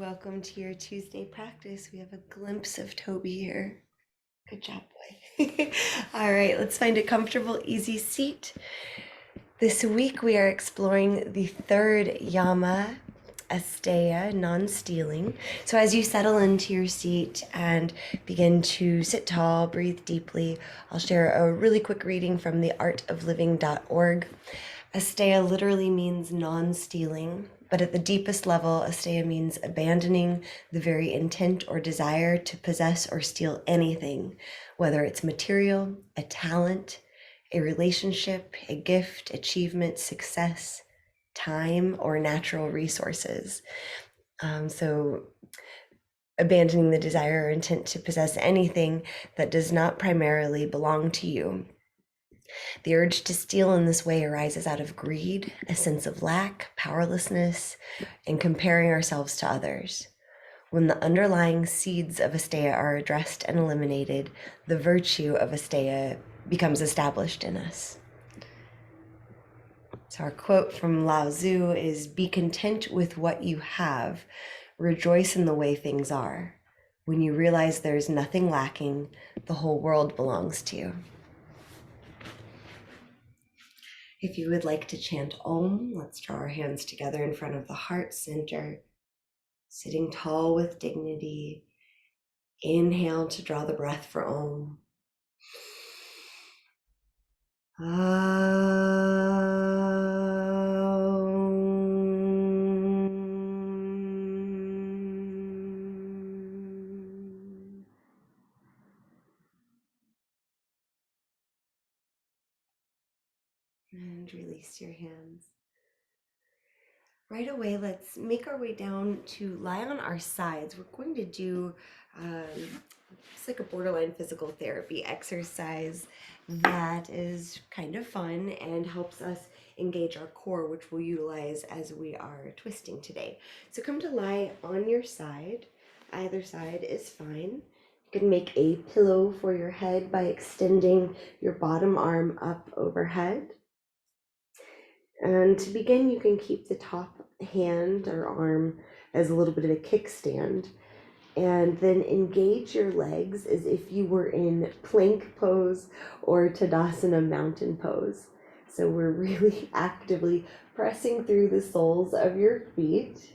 Welcome to your Tuesday practice. We have a glimpse of Toby here. Good job, boy. All right, let's find a comfortable, easy seat. This week we are exploring the third Yama, Asteya, non-stealing. So as you settle into your seat and begin to sit tall, breathe deeply, I'll share a really quick reading from theartofliving.org. Asteya literally means non-stealing, but at the deepest level, Asteya means abandoning the very intent or desire to possess or steal anything, whether it's material, a talent, a relationship, a gift, achievement, success, time, or natural resources. So abandoning the desire or intent to possess anything that does not primarily belong to you. The urge to steal in this way arises out of greed, a sense of lack, powerlessness, and comparing ourselves to others. When the underlying seeds of Asteya are addressed and eliminated, the virtue of Asteya becomes established in us. So our quote from Lao Tzu is, "Be content with what you have. Rejoice in the way things are. When you realize there's nothing lacking, the whole world belongs to you." If you would like to chant Om, let's draw our hands together in front of the heart center, sitting tall with dignity. Inhale to draw the breath for Om. And release your hands. Right away, let's make our way down to lie on our sides. We're going to do it's like a borderline physical therapy exercise that is kind of fun and helps us engage our core, which we'll utilize as we are twisting today. So come to lie on your side. Either side is fine. You can make a pillow for your head by extending your bottom arm up overhead. And to begin, you can keep the top hand or arm as a little bit of a kickstand, and then engage your legs as if you were in plank pose or Tadasana mountain pose. So we're really actively pressing through the soles of your feet.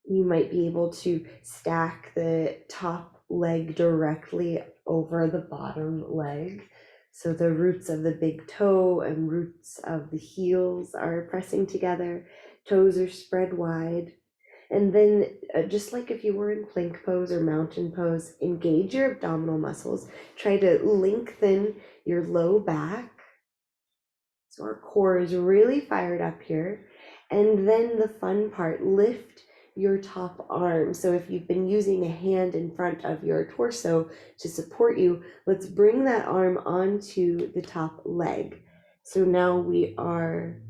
You might be able to stack the top leg directly over the bottom leg. So the roots of the big toe and roots of the heels are pressing together. Toes are spread wide. And then just like if you were in plank pose or mountain pose, engage your abdominal muscles. Try to lengthen your low back. So our core is really fired up here. And then the fun part, lift your top arm. So if you've been using a hand in front of your torso to support you, let's bring that arm onto the top leg. So now we are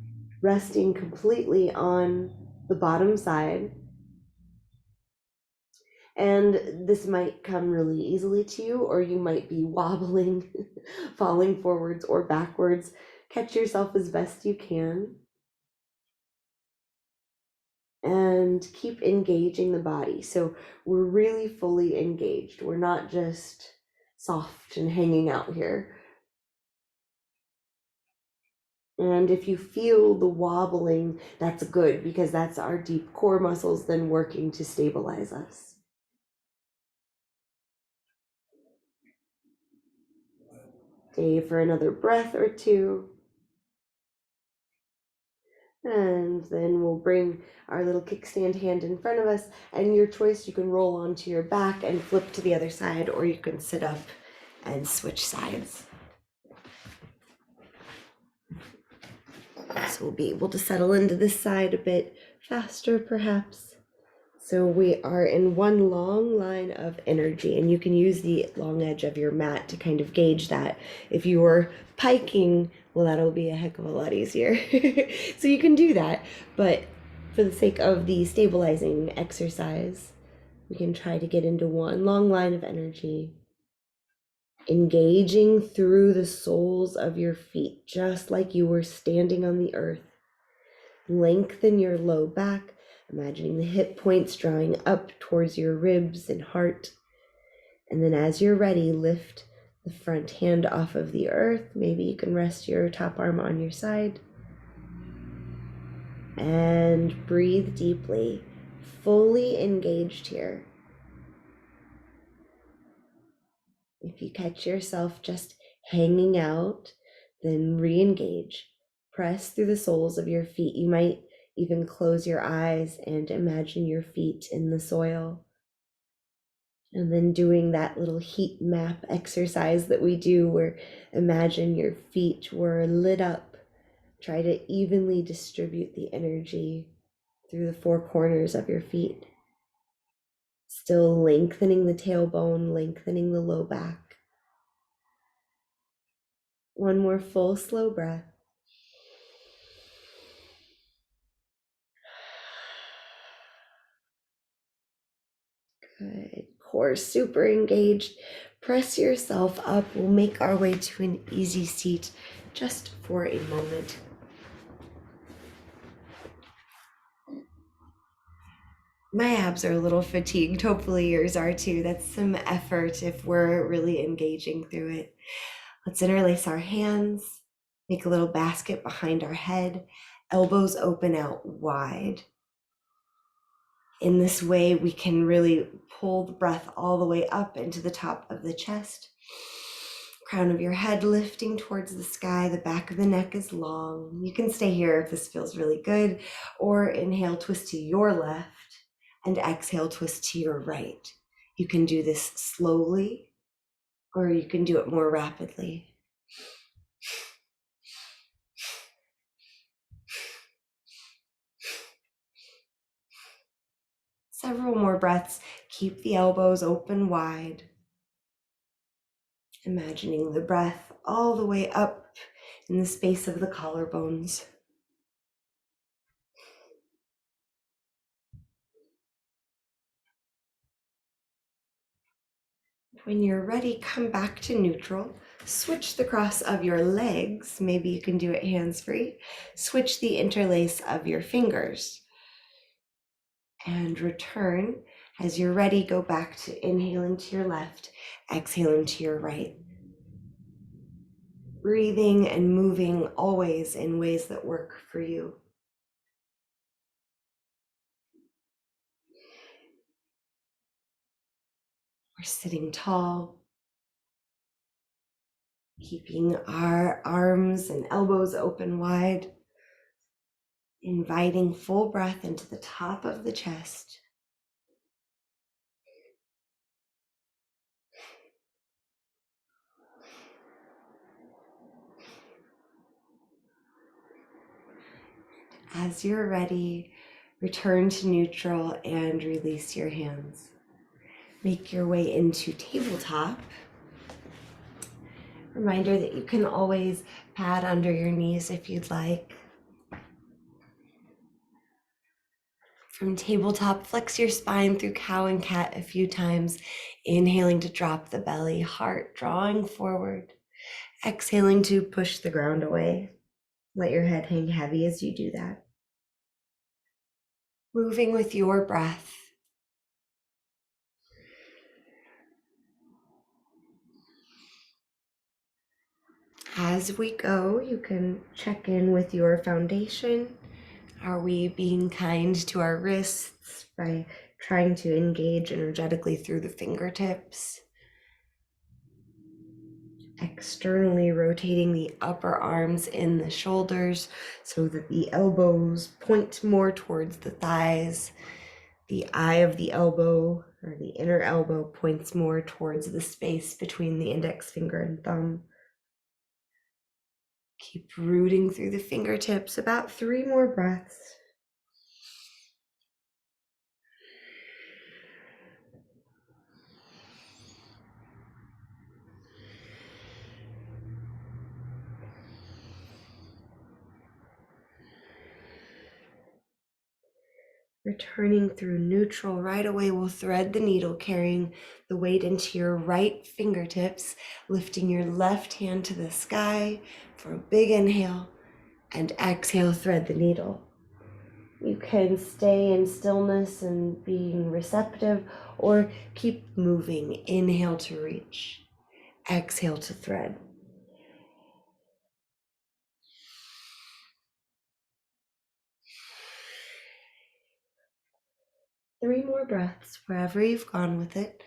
resting completely on the bottom side. And this might come really easily to you, or you might be wobbling, falling forwards or backwards. Catch yourself as best you can. And keep engaging the body. So we're really fully engaged. We're not just soft and hanging out here. And if you feel the wobbling, that's good, because that's our deep core muscles then working to stabilize us. Stay for another breath or two. And then we'll bring our little kickstand hand in front of us, and your choice, you can roll onto your back and flip to the other side, or you can sit up and switch sides. So we'll be able to settle into this side a bit faster, perhaps. So we are in one long line of energy, and you can use the long edge of your mat to kind of gauge that. If you were piking, well, that'll be a heck of a lot easier. So you can do that, but for the sake of the stabilizing exercise, we can try to get into one long line of energy, engaging through the soles of your feet, just like you were standing on the earth. Lengthen your low back imagining the hip points drawing up towards your ribs and heart. And then as you're ready, lift the front hand off of the earth. Maybe you can rest your top arm on your side. And breathe deeply, fully engaged here. If you catch yourself just hanging out, then re-engage. Press through the soles of your feet. You might even close your eyes and imagine your feet in the soil. And then doing that little heat map exercise that we do, where imagine your feet were lit up. Try to evenly distribute the energy through the four corners of your feet. Still lengthening the tailbone, lengthening the low back. One more full, slow breath. Good. Core super engaged. Press yourself up. We'll make our way to an easy seat just for a moment. My abs are a little fatigued. Hopefully yours are too. That's some effort if we're really engaging through it. Let's interlace our hands, make a little basket behind our head, elbows open out wide. In this way, we can really pull the breath all the way up into the top of the chest. Crown of your head lifting towards the sky. The back of the neck is long. You can stay here if this feels really good, or inhale, twist to your left, and exhale, twist to your right. You can do this slowly, or you can do it more rapidly. Several more breaths. Keep the elbows open wide. Imagining the breath all the way up in the space of the collarbones. When you're ready, come back to neutral. Switch the cross of your legs. Maybe you can do it hands-free. Switch the interlace of your fingers. And return. As you're ready, go back to inhaling to your left, exhaling to your right. Breathing and moving always in ways that work for you. We're sitting tall, keeping our arms and elbows open wide, inviting full breath into the top of the chest. As you're ready, return to neutral and release your hands. Make your way into tabletop. Reminder that you can always pad under your knees if you'd like. From tabletop, flex your spine through cow and cat a few times, inhaling to drop the belly, heart drawing forward, exhaling to push the ground away. Let your head hang heavy as you do that. Moving with your breath. As we go, you can check in with your foundation. Are we being kind to our wrists by trying to engage energetically through the fingertips? Externally rotating the upper arms in the shoulders so that the elbows point more towards the thighs. The eye of the elbow, or the inner elbow, points more towards the space between the index finger and thumb. Keep rooting through the fingertips. About 3 more breaths. Returning through neutral, right away we'll thread the needle, carrying the weight into your right fingertips, lifting your left hand to the sky for a big inhale, and exhale, thread the needle. You can stay in stillness and being receptive, or keep moving. Inhale to reach. Exhale to thread. Three more breaths wherever you've gone with it.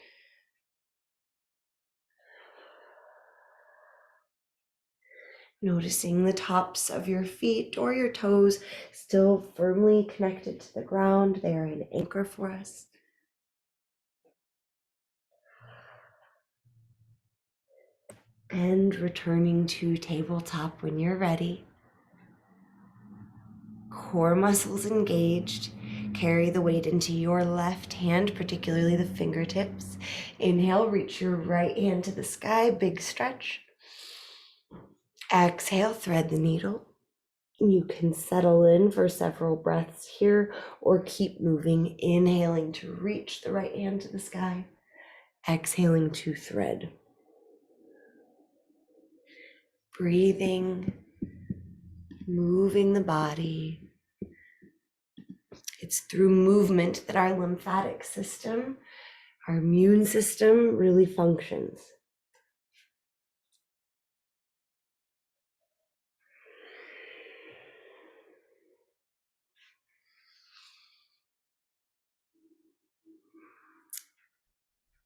Noticing the tops of your feet or your toes still firmly connected to the ground. They are an anchor for us. And returning to tabletop when you're ready. Core muscles engaged. Carry the weight into your left hand, particularly the fingertips. Inhale, reach your right hand to the sky, big stretch. Exhale, thread the needle. You can settle in for several breaths here or keep moving, inhaling to reach the right hand to the sky, exhaling to thread. Breathing, moving the body. It's through movement that our lymphatic system, our immune system really functions.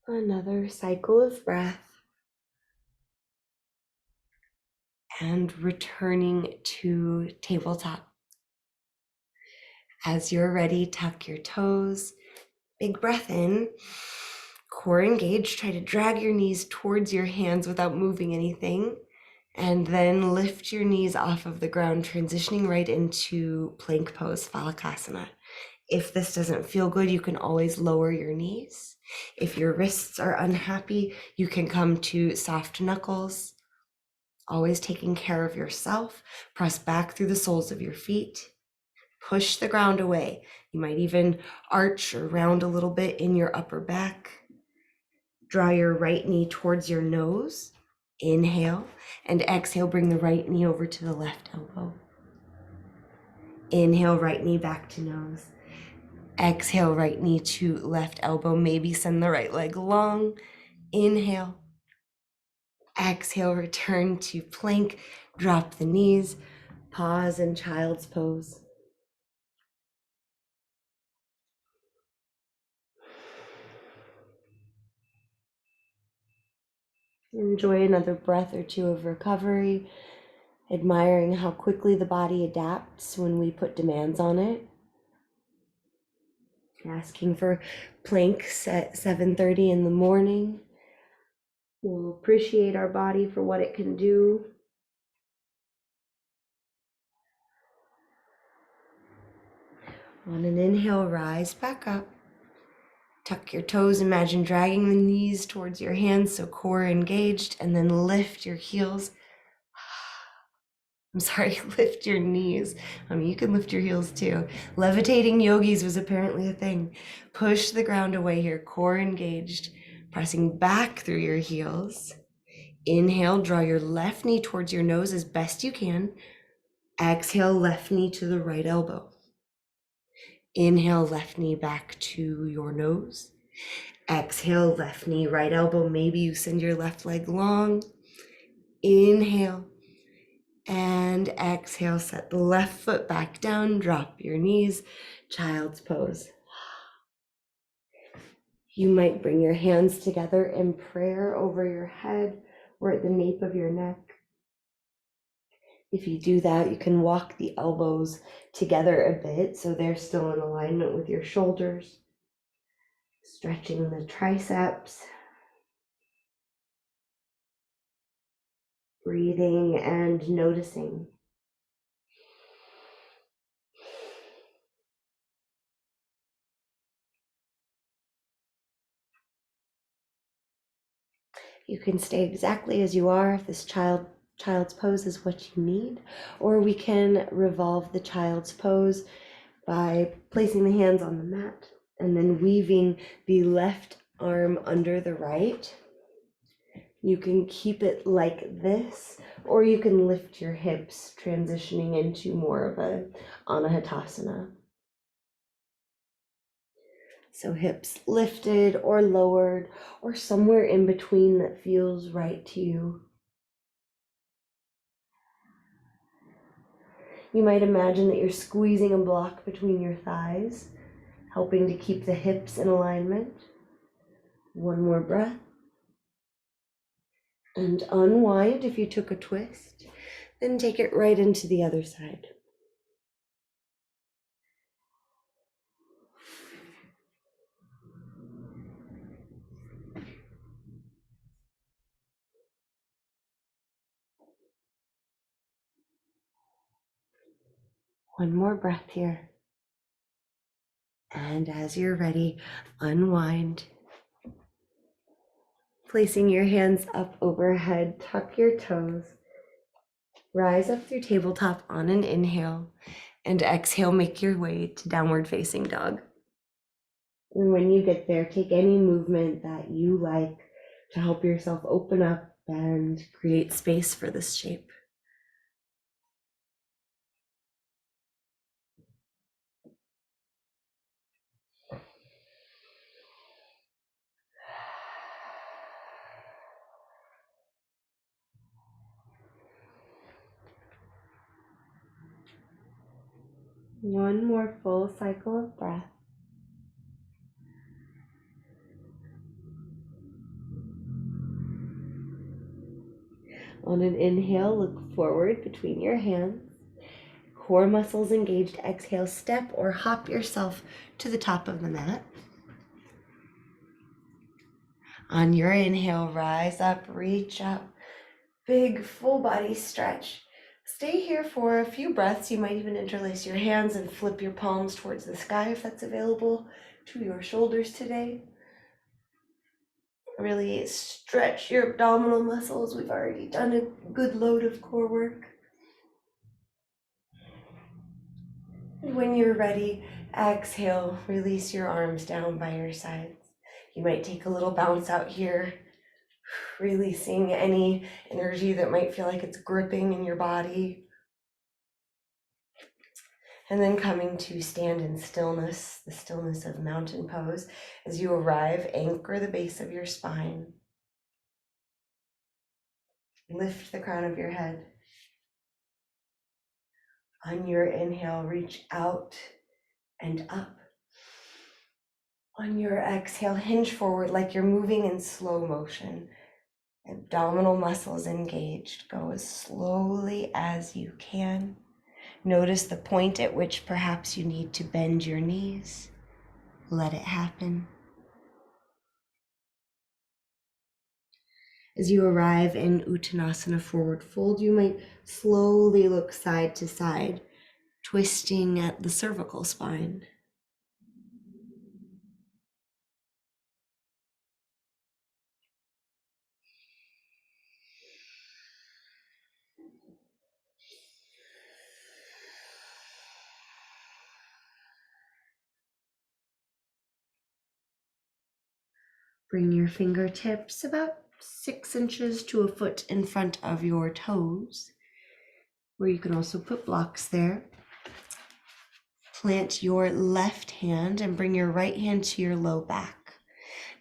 Another cycle of breath. And returning to tabletop. As you're ready, tuck your toes. Big breath in. Core engaged. Try to drag your knees towards your hands without moving anything. And then lift your knees off of the ground, transitioning right into plank pose, Phalakasana. If this doesn't feel good, you can always lower your knees. If your wrists are unhappy, you can come to soft knuckles. Always taking care of yourself. Press back through the soles of your feet. Push the ground away. You might even arch or round a little bit in your upper back. Draw your right knee towards your nose. Inhale, and exhale, bring the right knee over to the left elbow. Inhale, right knee back to nose. Exhale, right knee to left elbow. Maybe send the right leg long. Inhale. Exhale, return to plank. Drop the knees. Pause in child's pose. Enjoy another breath or two of recovery, admiring how quickly the body adapts when we put demands on it. Asking for planks at 7:30 in the morning. We'll appreciate our body for what it can do. On an inhale, rise back up. Tuck your toes, imagine dragging the knees towards your hands so core engaged, and then lift your heels. Lift your knees. You can lift your heels too. Levitating yogis was apparently a thing. Push the ground away here, core engaged, pressing back through your heels. Inhale, draw your left knee towards your nose as best you can. Exhale, left knee to the right elbow. Inhale, left knee back to your nose. Exhale, left knee, right elbow. Maybe you send your left leg long. Inhale. And exhale, set the left foot back down, drop your knees, child's pose. You might bring your hands together in prayer over your head or at the nape of your neck. If you do that, you can walk the elbows together a bit so they're still in alignment with your shoulders. Stretching the triceps. Breathing and noticing. You can stay exactly as you are if this child's pose is what you need, or we can revolve the child's pose by placing the hands on the mat and then weaving the left arm under the right. You can keep it like this, or you can lift your hips, transitioning into more of a Anahatasana. So hips lifted or lowered, or somewhere in between that feels right to you. You might imagine that you're squeezing a block between your thighs, helping to keep the hips in alignment. One more breath. And unwind if you took a twist. Then take it right into the other side. One more breath here. And as you're ready, unwind. Placing your hands up overhead, tuck your toes. Rise up through tabletop on an inhale, and exhale, make your way to downward facing dog. And when you get there, take any movement that you like to help yourself open up and create space for this shape. One more full cycle of breath. On an inhale, look forward between your hands. Core muscles engaged. Exhale, step or hop yourself to the top of the mat. On your inhale, rise up, reach up. Big full body stretch. Stay here for a few breaths. You might even interlace your hands and flip your palms towards the sky if that's available to your shoulders today. Really stretch your abdominal muscles. We've already done a good load of core work. And when you're ready, exhale, release your arms down by your sides. You might take a little bounce out here, releasing any energy that might feel like it's gripping in your body. And then coming to stand in stillness, the stillness of mountain pose. As you arrive, anchor the base of your spine. Lift the crown of your head. On your inhale, reach out and up. On your exhale, hinge forward like you're moving in slow motion. Abdominal muscles engaged. Go as slowly as you can. Notice the point at which perhaps you need to bend your knees. Let it happen. As you arrive in Uttanasana forward fold, you might slowly look side to side, twisting at the cervical spine. Bring your fingertips about 6 inches to a foot in front of your toes, where you can also put blocks there. Plant your left hand and bring your right hand to your low back.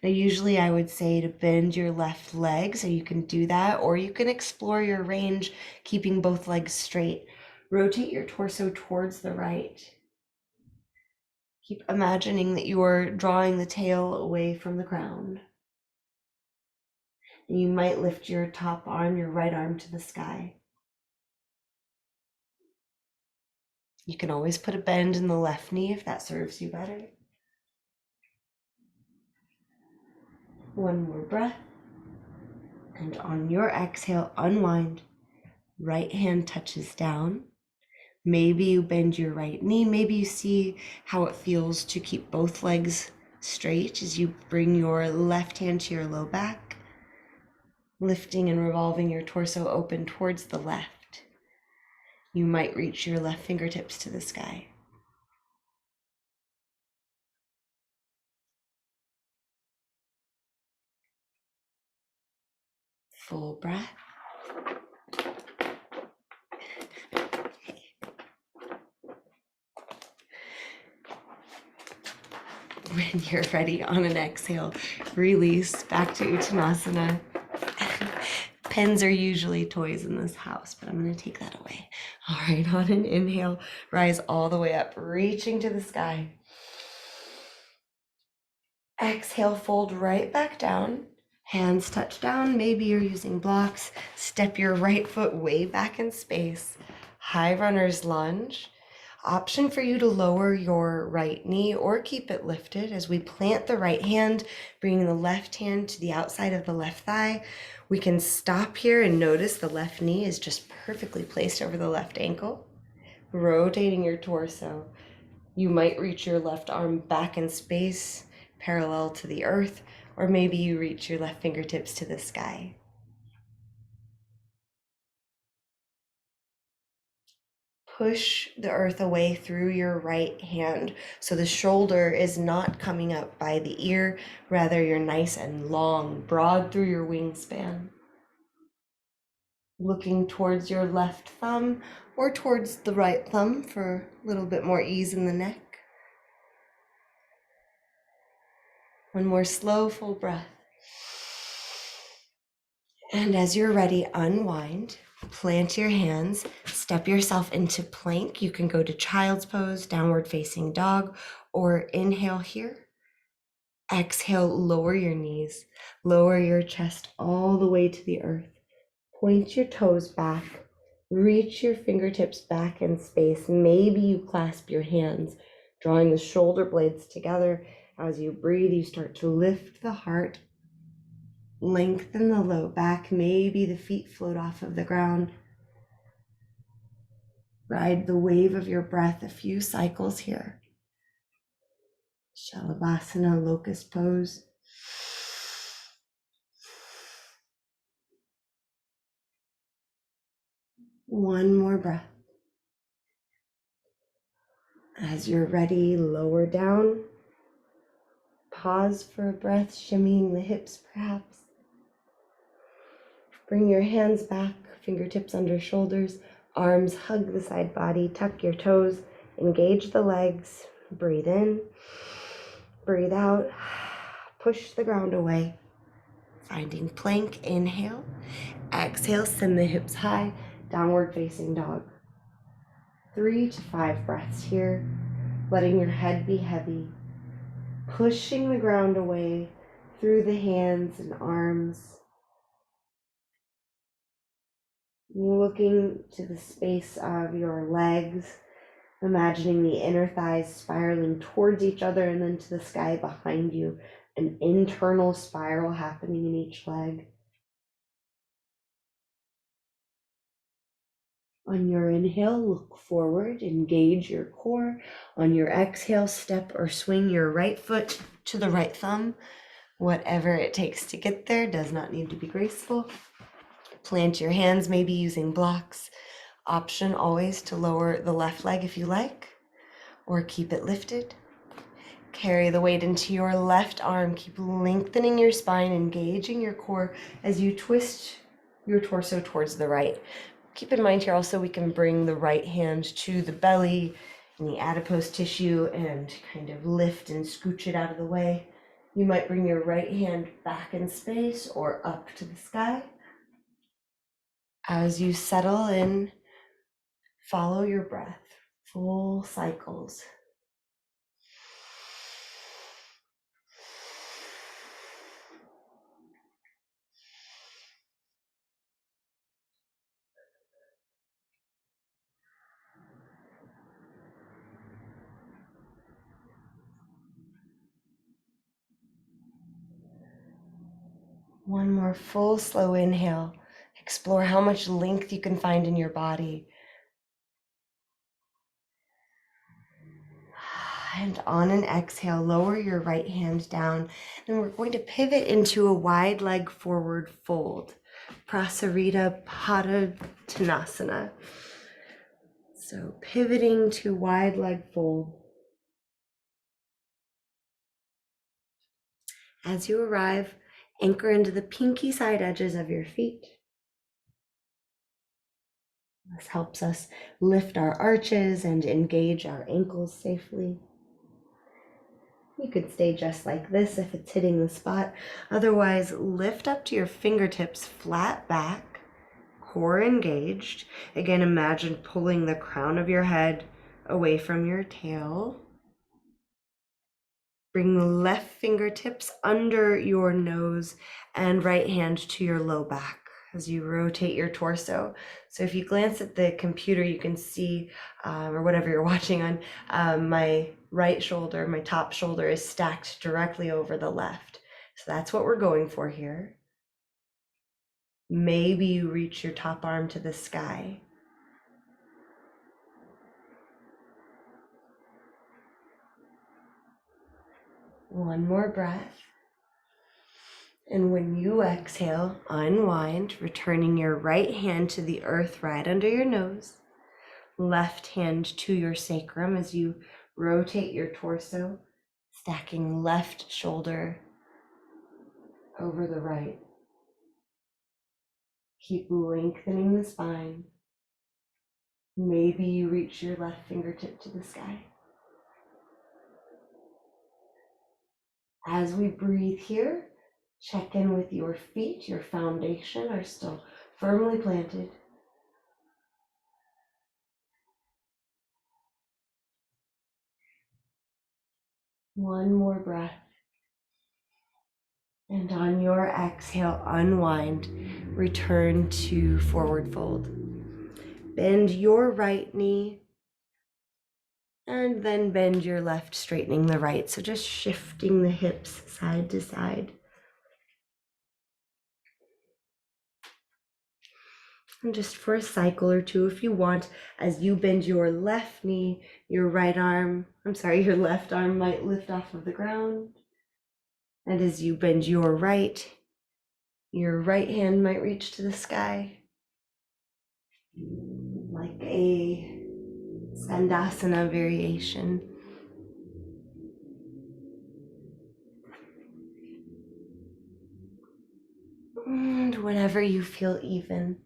Now, usually I would say to bend your left leg, so you can do that, or you can explore your range, keeping both legs straight. Rotate your torso towards the right. Keep imagining that you are drawing the tail away from the crown. And you might lift your top arm, your right arm, to the sky. You can always put a bend in the left knee if that serves you better. One more breath. And on your exhale, unwind. Right hand touches down. Maybe you bend your right knee. Maybe you see how it feels to keep both legs straight as you bring your left hand to your low back, lifting and revolving your torso open towards the left. You might reach your left fingertips to the sky. Full breath. When you're ready, on an exhale, release back to Uttanasana. Pens are usually toys in this house, but I'm going to take that away. All right, on an inhale, rise all the way up, reaching to the sky. Exhale, fold right back down. Hands touch down. Maybe you're using blocks. Step your right foot way back in space. High runner's lunge. Option for you to lower your right knee or keep it lifted as we plant the right hand, bringing the left hand to the outside of the left thigh. We can stop here and notice the left knee is just perfectly placed over the left ankle. Rotating your torso. You might reach your left arm back in space, parallel to the earth, or maybe you reach your left fingertips to the sky. Push the earth away through your right hand so the shoulder is not coming up by the ear, rather you're nice and long, broad through your wingspan. Looking towards your left thumb or towards the right thumb for a little bit more ease in the neck. One more slow, full breath. And as you're ready, unwind, plant your hands, step yourself into plank. You can go to child's pose, downward facing dog, or inhale here. Exhale, lower your knees, lower your chest all the way to the earth. Point your toes back, reach your fingertips back in space. Maybe you clasp your hands, drawing the shoulder blades together. As you breathe, you start to lift the heart. Lengthen the low back, maybe the feet float off of the ground. Ride the wave of your breath a few cycles here. Shalabhasana, locust pose. One more breath. As you're ready, lower down. Pause for a breath, shimmying the hips perhaps. Bring your hands back, fingertips under shoulders, arms hug the side body, tuck your toes, engage the legs, breathe in, breathe out, push the ground away. Finding plank, inhale, exhale, send the hips high, downward facing dog. 3 to 5 breaths here, letting your head be heavy, pushing the ground away through the hands and arms. Looking to the space of your legs, imagining the inner thighs spiraling towards each other and then to the sky behind you, an internal spiral happening in each leg. On your inhale, look forward, engage your core. On your exhale, step or swing your right foot to the right thumb. Whatever it takes to get there, does not need to be graceful. Plant your hands, maybe using blocks. Option always to lower the left leg if you like, or keep it lifted. Carry the weight into your left arm. Keep lengthening your spine, engaging your core as you twist your torso towards the right. Keep in mind here also we can bring the right hand to the belly and the adipose tissue and kind of lift and scooch it out of the way. You might bring your right hand back in space or up to the sky. As you settle in, follow your breath, full cycles. One more full, slow inhale. Explore how much length you can find in your body. And on an exhale, lower your right hand down. And we're going to pivot into a wide leg forward fold. Prasarita Padottanasana. So pivoting to wide leg fold. As you arrive, anchor into the pinky side edges of your feet. This helps us lift our arches and engage our ankles safely. You could stay just like this if it's hitting the spot. Otherwise, lift up to your fingertips, flat back, core engaged. Again, imagine pulling the crown of your head away from your tail. Bring the left fingertips under your nose and right hand to your low back as you rotate your torso. So if you glance at the computer, you can see, or whatever you're watching on, my right shoulder, my top shoulder is stacked directly over the left. So that's what we're going for here. Maybe you reach your top arm to the sky. One more breath. And when you exhale, unwind, returning your right hand to the earth right under your nose, left hand to your sacrum as you rotate your torso, stacking left shoulder over the right. Keep lengthening the spine. Maybe you reach your left fingertip to the sky. As we breathe here, check in with your feet. Your foundation are still firmly planted. One more breath. And on your exhale, unwind, return to forward fold. Bend your right knee and then bend your left, straightening the right. So just shifting the hips side to side. And just for a cycle or two, if you want, as you bend your left knee, your left arm might lift off of the ground. And as you bend your right hand might reach to the sky, like a Skandasana variation. And whenever you feel even,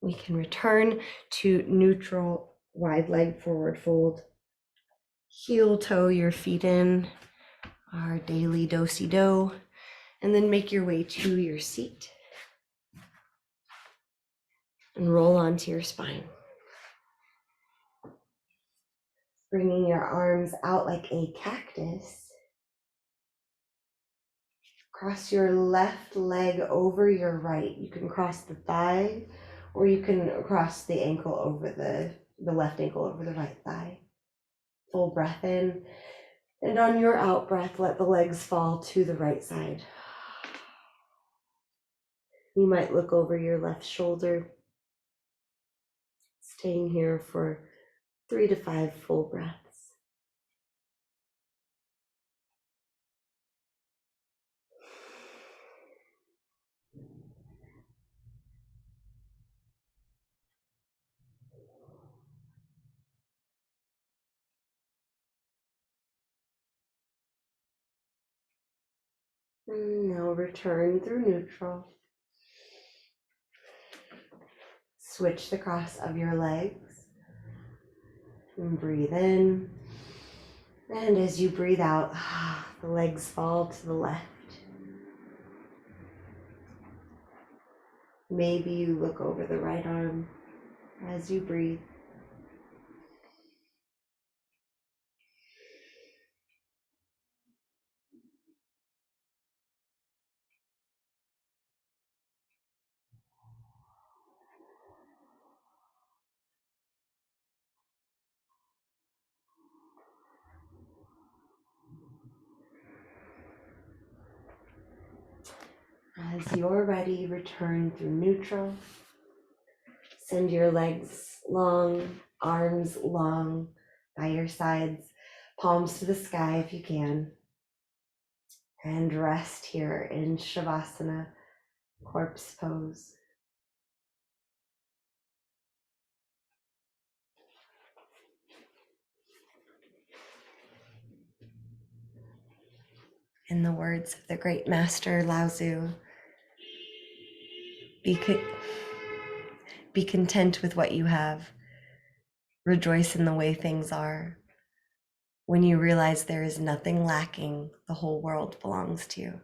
we can return to neutral wide leg forward fold. Heel toe your feet in, our daily do-si-do, and then make your way to your seat. And roll onto your spine. Bringing your arms out like a cactus. Cross your left leg over your right. You can cross the thigh, or you can cross the ankle over the left ankle over the right thigh. Full breath in. And on your out breath, let the legs fall to the right side. You might look over your left shoulder, staying here for 3 to 5 full breaths. And now return through neutral. Switch the cross of your legs. And breathe in. And as you breathe out, the legs fall to the left. Maybe you look over the right arm as you breathe. As you're ready, return through neutral. Send your legs long, arms long by your sides, palms to the sky if you can. And rest here in Shavasana, corpse pose. In the words of the great master Lao Tzu, be content with what you have. Rejoice in the way things are. when you realize there is nothing lacking, the whole world belongs to you.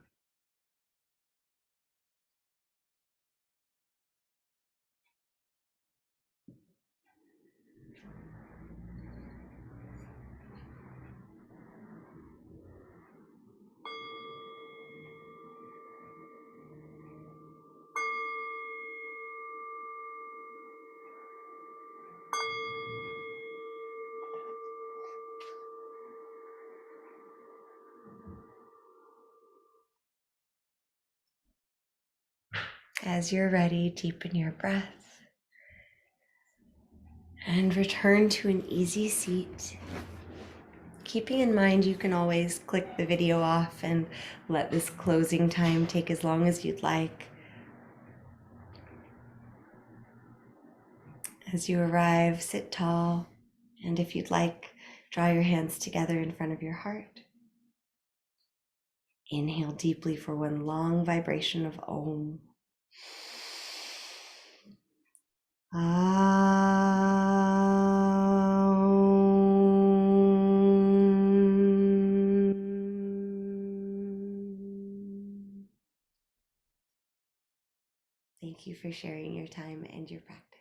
As you're ready, deepen your breath and return to an easy seat. Keeping in mind, you can always click the video off and let this closing time take as long as you'd like. As you arrive, sit tall, and if you'd like, draw your hands together in front of your heart. Inhale deeply for one long vibration of Om. Thank you for sharing your time and your practice.